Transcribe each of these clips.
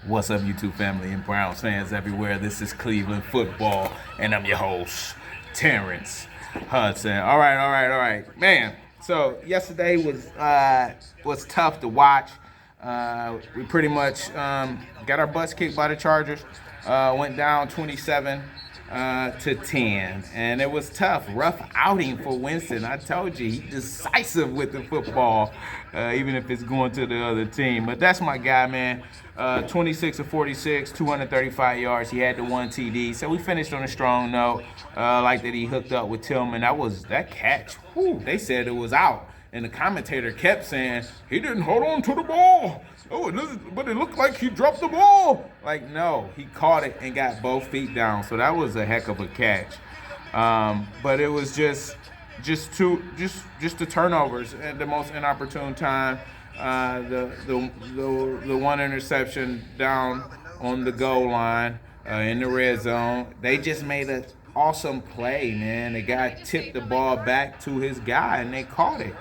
What's up, YouTube family and Browns fans everywhere? This is Cleveland Football, and I'm your host, Terrence Hudson. All right, man. So yesterday was tough to watch. We pretty much got our butts kicked by the Chargers. Went down 27 to 10, and it was tough, rough outing for Winston. I told you, he's decisive with the football, even if it's going to the other team. But that's my guy, man. 26 of 46, 235 yards. He had the one TD, so we finished on a strong note. Like that, he hooked up with Tillman. That catch. Whew, they said it was out. And the commentator kept saying, he didn't hold on to the ball. Oh, but it looked like he dropped the ball. Like, no, he caught it and got both feet down. So that was a heck of a catch. But it was just the turnovers at the most inopportune time. The one interception down on the goal line in the red zone. They just made an awesome play, man. The guy tipped the ball back to his guy, and they caught it.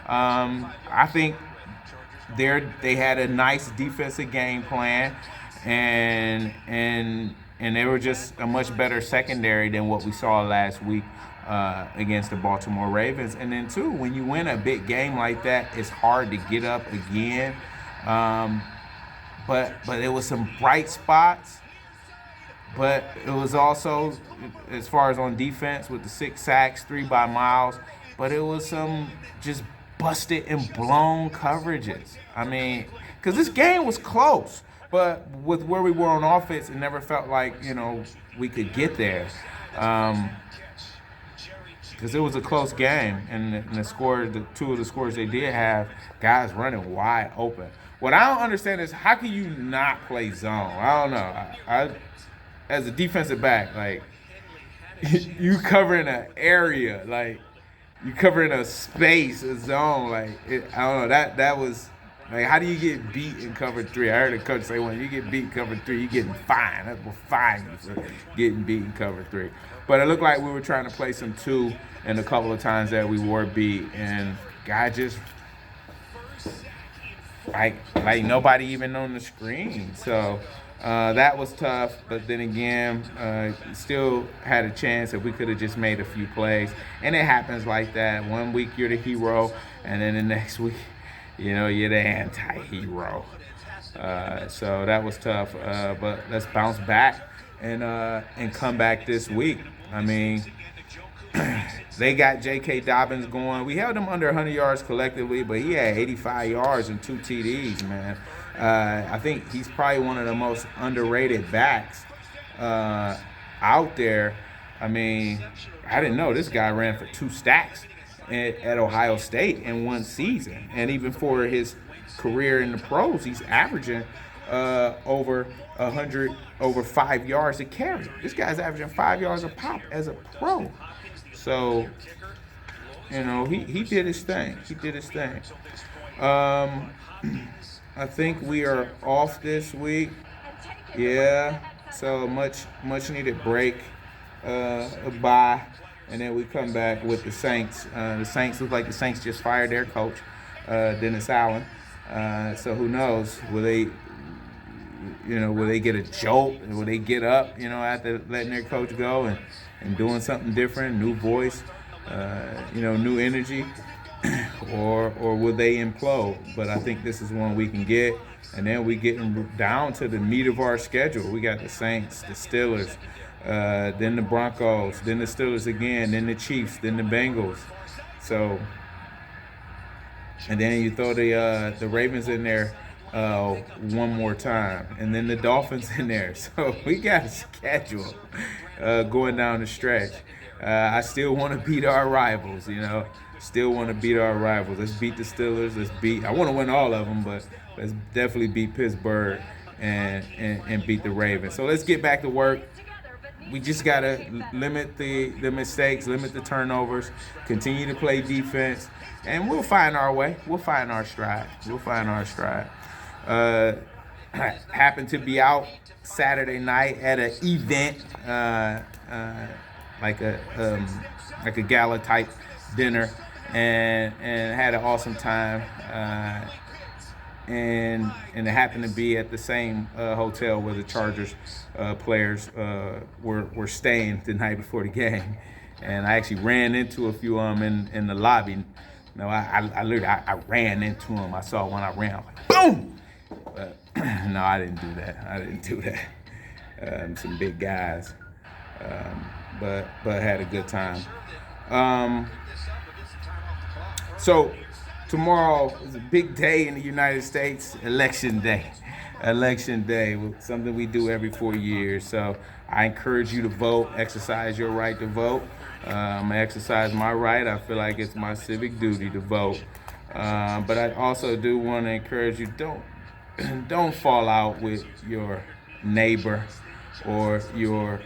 I think they had a nice defensive game plan, and they were just a much better secondary than what we saw last week against the Baltimore Ravens. And then too, when you win a big game like that, it's hard to get up again. But there was some bright spots. But it was also, as far as on defense, with the 6 sacks, 3 by Miles, but it was some just busted and blown coverages. I mean, because this game was close, but with where we were on offense, it never felt like, we could get there. Because it was a close game, and the two of the scores they did have, guys running wide open. What I don't understand is, how can you not play zone? I don't know. I as a defensive back, like, you covering an area, like, you covering a space, a zone, like, I don't know. That was, like, how do you get beat in cover 3? I heard a coach say, when you get beat in cover 3, you're getting fined. That will fine you for getting beat in cover 3. But it looked like we were trying to play some 2 and a couple of times that we were beat, and guy just like nobody even on the screen. So that was tough, but then again, still had a chance if we could have just made a few plays. And it happens like that. One week you're the hero, and then the next week, you're the anti-hero. So that was tough, but let's bounce back and come back this week. I mean, they got J.K. Dobbins going. We held him under 100 yards collectively, but he had 85 yards and 2 TDs, man. I think he's probably one of the most underrated backs out there. I mean, I didn't know this guy ran for 2 stacks at Ohio State in one season. And even for his career in the pros, he's averaging over 5 yards a carry. This guy's averaging 5 yards a pop as a pro. So, he did his thing. I think we are off this week. Yeah. So much needed break, a bye, and then we come back with the Saints. The Saints look like the Saints just fired their coach, Dennis Allen. So who knows? Will they get a jolt? Will they get up, after letting their coach go and doing something different, new voice, new energy, or will they implode? But I think this is one we can get, and then we getting down to the meat of our schedule. We got the Saints, the Steelers, then the Broncos, then the Steelers again, then the Chiefs, then the Bengals. So, and then you throw the Ravens in there one more time, and then the Dolphins in there. So we got a schedule going down the stretch. I still want to beat our rivals, Still want to beat our rivals. Let's beat the Steelers. I want to win all of them, but let's definitely beat Pittsburgh and beat the Ravens. So let's get back to work. We just got to limit the mistakes, limit the turnovers, continue to play defense, and we'll find our way. We'll find our stride. Happened to be out Saturday night at an event, like a gala type dinner, and had an awesome time. and it happened to be at the same hotel where the Chargers players were staying the night before the game, and I actually ran into a few of them in the lobby. No, I literally I ran into them. I saw one, I ran, I was like, boom. But no, I didn't do that. I didn't do that. Some big guys, but had a good time. So tomorrow is a big day in the United States, Election Day. Election Day, something we do every 4 years. So I encourage you to vote, exercise your right to vote. I'm gonna exercise my right. I feel like it's my civic duty to vote. But I also do want to encourage you, don't fall out with your neighbor or your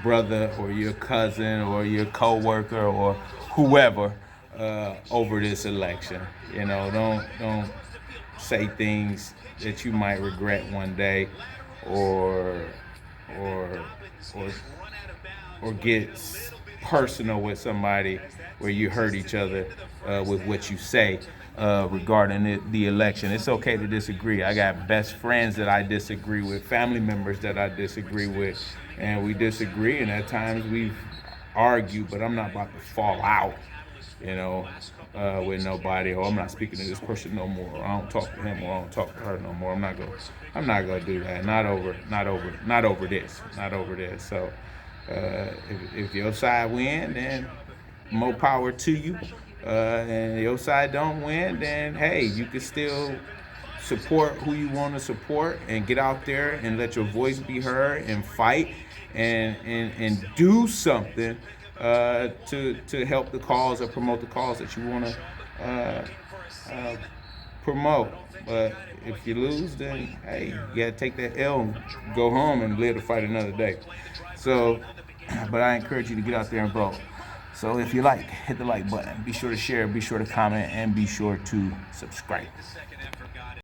brother or your cousin or your coworker or whoever over this election. You know, don't say things that you might regret one day, or or or get personal with somebody where you hurt each other with what you say regarding the election. It's okay to disagree. I got best friends that I disagree with, family members that I disagree with, and we disagree, and at times we've argued, but I'm not about to fall out, with nobody, or I'm not speaking to this person no more, or I don't talk to him, or I don't talk to her no more. I'm not gonna do that. Not over this. So if your side win, then more power to you. And your side don't win, then hey, you can still support who you want to support and get out there and let your voice be heard and fight and do something to help the cause or promote the cause that you want to promote. But if you lose, then hey, you gotta take that L and go home and live to fight another day. So, but I encourage you to get out there and vote. So if you like, hit the like button. Be sure to share, be sure to comment, and be sure to subscribe.